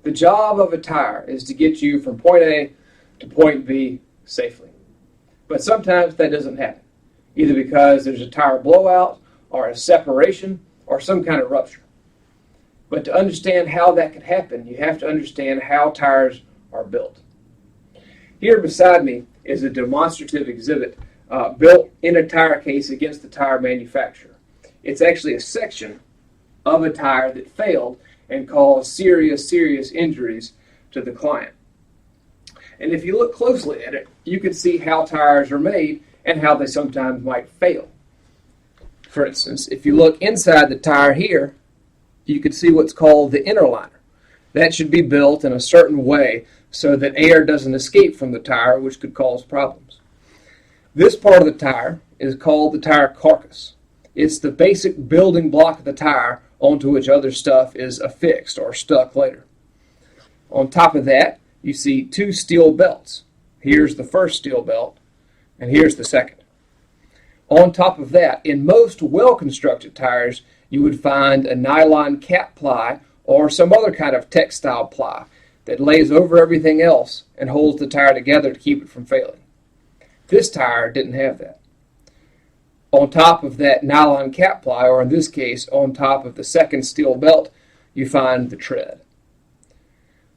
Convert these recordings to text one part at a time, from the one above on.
The job of a tire is to get you from point A to point B safely. But sometimes that doesn't happen, either because there's a tire blowout or a separation or some kind of rupture. But to understand how that could happen, you have to understand how tires are built. Here beside me is a demonstrative exhibit built in a tire case against the tire manufacturer. It's actually a section of a tire that failed and caused serious injuries to the client. And if you look closely at it, you can see how tires are made and how they sometimes might fail. For instance, if you look inside the tire here, you can see what's called the inner liner. That should be built in a certain way so that air doesn't escape from the tire, which could cause problems. This part of the tire is called the tire carcass. It's the basic building block of the tire onto which other stuff is affixed or stuck later. On top of that, you see two steel belts. Here's the first steel belt, and here's the second. On top of that, in most well-constructed tires, you would find a nylon cap ply or some other kind of textile ply that lays over everything else and holds the tire together to keep it from failing. This tire didn't have that. On top of that nylon cap ply, or in this case, on top of the second steel belt, you find the tread.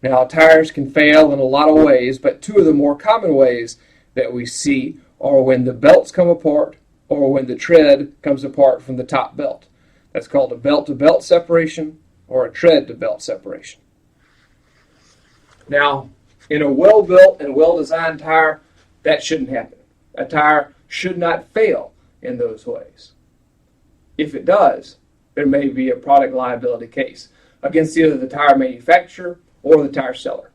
Now, tires can fail in a lot of ways, but two of the more common ways that we see are when the belts come apart or when the tread comes apart from the top belt. That's called a belt-to-belt separation or a tread-to-belt separation. Now, in a well-built and well-designed tire, that shouldn't happen. A tire should not fail in those ways. If it does, there may be a product liability case against either the tire manufacturer or the tire seller.